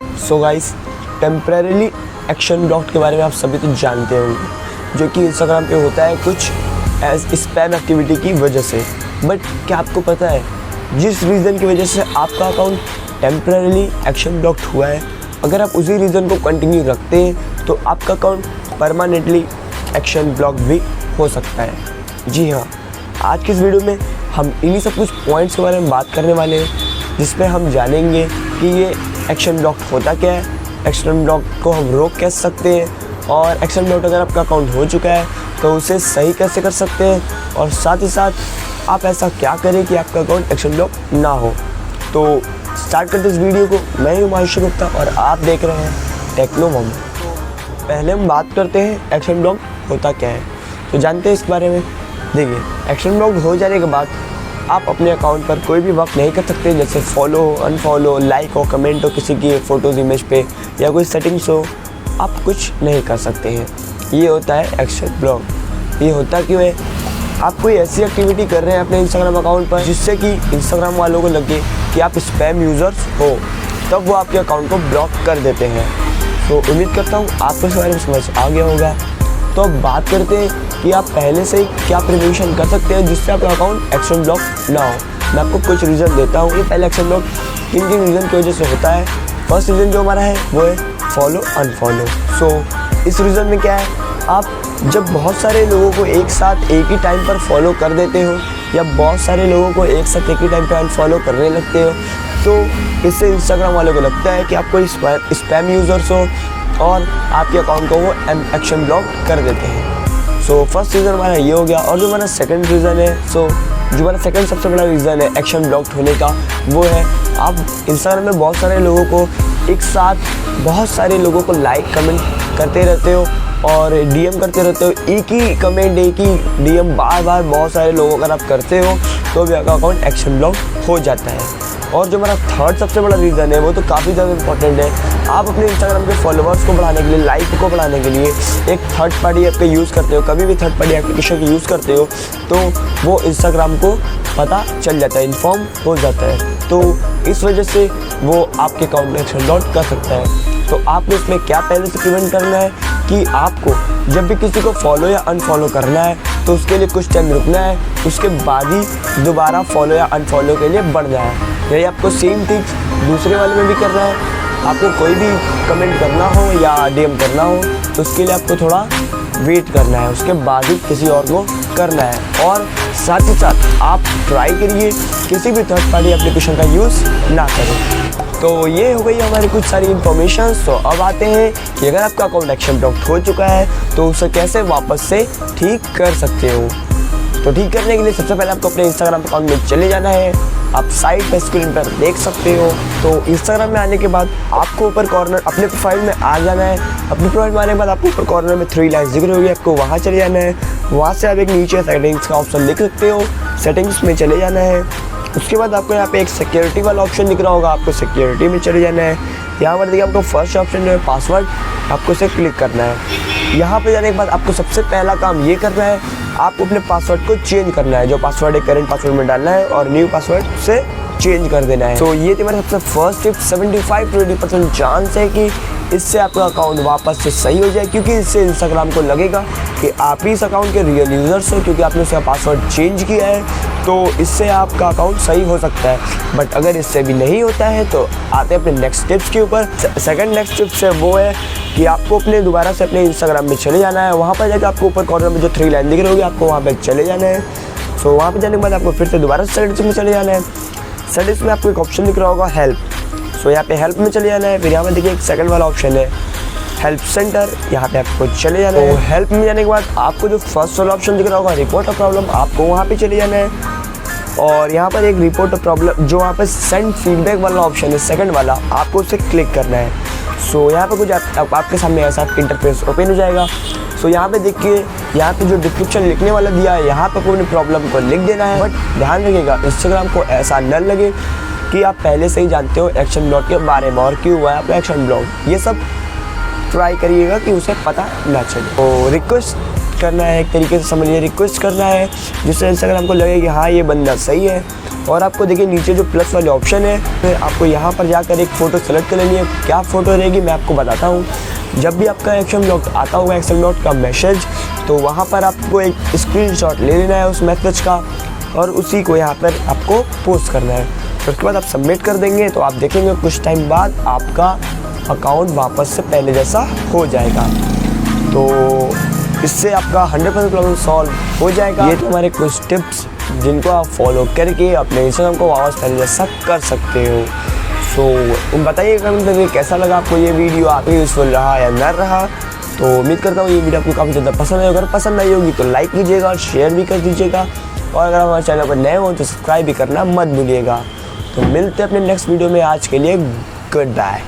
So guys, temporary action block के बारे में आप सभी तो जानते होंगे, जो कि इंस्टाग्राम पे होता है कुछ एज स्पैम एक्टिविटी की वजह से। बट क्या आपको पता है, जिस रीज़न की वजह से आपका अकाउंट टेम्परेरी एक्शन ब्लॉक हुआ है, अगर आप उसी रीज़न को कंटिन्यू रखते हैं तो आपका अकाउंट परमानेंटली एक्शन ब्लॉक भी हो सकता है। जी हाँ, आज की इस वीडियो में हम इन्हीं सब कुछ पॉइंट्स के बारे में बात करने वाले हैं, जिसमें हम जानेंगे कि ये एक्शन ब्लॉक होता क्या है, एक्शन ब्लॉक को हम रोक कैसे सकते हैं, और एक्शन ब्लॉक अगर आपका अकाउंट हो चुका है तो उसे सही कैसे कर सकते हैं, और साथ ही साथ आप ऐसा क्या करें कि आपका अकाउंट एक्शन ब्लॉक ना हो। तो स्टार्ट करते इस वीडियो को। मैं हूं आयुष्य गुप्ता और आप देख रहे हैं टेक्नो वार्मर। पहले हम बात करते हैं एक्शन ब्लॉक होता क्या है, तो जानते हैं इस बारे में। देखिए, एक्शन ब्लॉक हो जाने के बाद आप अपने अकाउंट पर कोई भी वर्क नहीं कर सकते, जैसे फॉलो, अनफॉलो, लाइक हो, कमेंट हो किसी की फ़ोटोज़ इमेज पे, या कोई सेटिंग्स हो, आप कुछ नहीं कर सकते हैं। ये होता है एक्शन ब्लॉक। ये होता क्यों है? आप कोई ऐसी एक्टिविटी कर रहे हैं अपने इंस्टाग्राम अकाउंट पर जिससे कि इंस्टाग्राम वालों को लगे कि आप स्पैम यूज़र्स हो, तब वो आपके अकाउंट को ब्लॉक कर देते हैं। तो उम्मीद करता हूँ आपको इस बारे में समझ आ गया होगा। तो अब बात करते हैं कि आप पहले से ही क्या प्रिवेंशन कर सकते हैं जिससे आपका अकाउंट एक्शन ब्लॉक ना हो। मैं आपको कुछ रीज़न देता हूँ। ये पहले एक्शन ब्लॉक किन किन रीज़न की वजह से होता है। फर्स्ट रीज़न जो हमारा है वो है फॉलो अनफॉलो। सो इस रीज़न में क्या है, आप जब बहुत सारे लोगों को एक साथ एक ही टाइम पर फॉलो कर देते हो, या बहुत सारे लोगों को एक साथ एक ही टाइम पर अनफॉलो करने लगते हो, तो इससे इंस्टाग्राम वालों को लगता है कि आप कोई स्पैम यूज़र्स हो और आपके अकाउंट को वो एक्शन ब्लॉक कर देते हैं। सो फर्स्ट रीज़न हमारा ये हो गया। और जो हमारा सेकंड रीज़न है, जो हमारा सेकंड सबसे बड़ा रीज़न है एक्शन ब्लॉक होने का, वो है आप इंस्टाग्राम में बहुत सारे लोगों को एक साथ, बहुत सारे लोगों को लाइक कमेंट करते रहते हो और डीएम करते रहते हो। एक ही कमेंट, एक ही डीएम बार बार बहुत सारे लोगों अगर आप करते हो तो भी आपका अकाउंट एक्शन ब्लॉक हो जाता है। और जो हमारा थर्ड सबसे बड़ा रीज़न है वो तो काफ़ी ज़्यादा इंपॉर्टेंट है। आप अपने इंस्टाग्राम के फॉलोअर्स को बढ़ाने के लिए, लाइक को बढ़ाने के लिए एक थर्ड पार्टी ऐप का यूज़ करते हो, कभी भी थर्ड पार्टी एप्लीकेशन का यूज़ करते हो, तो वो इंस्टाग्राम को पता चल जाता है, इन्फॉर्म हो जाता है। तो इस वजह से वो आपके अकाउंट में एक्शन ब्लॉक कर सकता है। तो आपको इसमें क्या पहले से प्रिवेंट करना है कि आपको जब भी किसी को फॉलो या अनफॉलो करना है तो उसके लिए कुछ टाइम रुकना है, उसके बाद ही दोबारा फॉलो या अनफॉलो के लिए बढ़ना है। यही आपको सेम थिंग्स दूसरे वाले में भी करना है। आपको कोई भी कमेंट करना हो या डीएम करना हो तो उसके लिए आपको थोड़ा वेट करना है, उसके बाद ही किसी और को करना है। और साथ ही साथ आप ट्राई करिए किसी भी थर्ड पार्टी एप्लीकेशन का यूज़ ना करें। तो ये हो गई हमारी कुछ सारी इन्फॉर्मेशन। तो अब आते हैं कि अगर आपका अकाउंट एक्शन ब्लॉक हो चुका है तो उसे कैसे वापस से ठीक कर सकते हो। तो ठीक करने के लिए सबसे पहले आपको अपने इंस्टाग्राम अकाउंट में चले जाना है। आप साइड पर स्क्रीन पर देख सकते हो। तो इंस्टाग्राम में आने के बाद आपको ऊपर कॉर्नर अपने प्रोफाइल में आ जाना है। अपने प्रोफाइल में आने के बाद आपको ऊपर कॉर्नर में 3 लाइन्स दिख रही होगी, आपको वहाँ चले जाना है। वहाँ से आप एक नीचे सेटिंग्स का ऑप्शन देख सकते हो, सेटिंग्स में चले जाना है। उसके बाद आपको यहाँ पे एक सिक्योरिटी वाला ऑप्शन दिख रहा होगा, आपको सिक्योरिटी में चले जाना है। यहाँ पर देखिए आपको फर्स्ट ऑप्शन जो है पासवर्ड, आपको उसे क्लिक करना है। यहाँ पे जाने के बाद आपको सबसे पहला काम ये करना है, आपको अपने पासवर्ड को चेंज करना है। जो पासवर्ड है करंट पासवर्ड में डालना है और न्यू पासवर्ड से चेंज कर देना है। तो ये थी हमारी सबसे फर्स्ट टिप। 75-80% चांस है कि इससे आपका अकाउंट वापस से सही हो जाए, क्योंकि इससे इंस्टाग्राम को लगेगा कि आप ही इस अकाउंट के रियल यूज़र्स हो, क्योंकि आपने उसका पासवर्ड चेंज किया है। तो इससे आपका अकाउंट सही हो सकता है। बट अगर इससे भी नहीं होता है तो आते हैं अपने नेक्स्ट टिप्स के ऊपर। सेकंड नेक्स्ट टिप्स है वो है कि आपको अपने दोबारा से अपने इंस्टाग्राम में चले जाना है। वहाँ पर जाकर आपको ऊपर कॉर्नर में जो 3 लाइन दिख रही होगी, आपको वहाँ पर चले जाना है। सो वहाँ पर जाने के बाद आपको फिर से दोबारा सेटिंग्स में चले जाना है। सेटिंग्स में आपको एक ऑप्शन दिख रहा होगा हेल्प। सो यहाँ पे हेल्प में चले जाना है। फिर यहाँ पर देखिए एक सेकंड वाला ऑप्शन है हेल्प सेंटर, यहाँ पे आपको चले जाना है। हेल्प में जाने के बाद आपको जो फर्स्ट वाला ऑप्शन दिख रहा होगा रिपोर्ट अ प्रॉब्लम, आपको वहाँ पे चले जाना है। और यहाँ पर एक रिपोर्ट अ प्रॉब्लम, जो वहाँ पे सेंड फीडबैक वाला ऑप्शन है सेकंड वाला, आपको उसे क्लिक करना है। सो यहाँ पे कुछ आपके सामने ऐसा इंटरफेस ओपन हो जाएगा। सो यहाँ पे देखिए, यहाँ पे जो डिस्क्रिप्शन लिखने वाला दिया है, यहाँ पे अपनी प्रॉब्लम को लिख देना है। बट ध्यान रखिएगा इंस्टाग्राम को ऐसा न लगे कि आप पहले से ही जानते हो एक्शन ब्लॉक के बारे में और क्यों हुआ है आपका एक्शन ब्लॉक। ये सब ट्राई करिएगा कि उसे पता ना चले। तो रिक्वेस्ट करना है, एक तरीके से समझिए रिक्वेस्ट करना है, जिससे इंस्टाग्राम को लगे कि हाँ ये बंदा सही है। और आपको देखिए नीचे जो प्लस वाले ऑप्शन है, फिर आपको यहाँ पर जाकर एक फ़ोटो सेलेक्ट कर लेनी है। क्या फ़ोटो रहेगी मैं आपको बताता हूँ। जब भी आपका एक्शन ब्लॉक आता होगा, एक्शन ब्लॉक का मैसेज, तो वहाँ पर आपको एक स्क्रीनशॉट ले लेना है उस मैसेज का और उसी को यहाँ पर आपको पोस्ट करना है। तो उसके बाद आप सबमिट कर देंगे तो आप देखेंगे कुछ टाइम बाद आपका अकाउंट वापस से पहले जैसा हो जाएगा। तो इससे आपका 100% प्रॉब्लम सॉल्व हो जाएगा। ये तो हमारे कुछ टिप्स जिनको आप फॉलो करके अपने इंस्टाग्राम को वापस पहले जैसा कर सकते हो। सो बताइए कमेंट करके कैसा लगा आपको ये वीडियो, आपको यूज़फुल रहा या न रहा। तो उम्मीद करता हूँ ये वीडियो आपको काफ़ी ज़्यादा पसंद है। अगर पसंद आई होगी तो लाइक कीजिएगा और शेयर भी कर दीजिएगा, और अगर हमारे चैनल पर नए हो तो सब्सक्राइब भी करना मत भूलिएगा। तो मिलते हैं अपने नेक्स्ट वीडियो में। आज के लिए गुड बाय।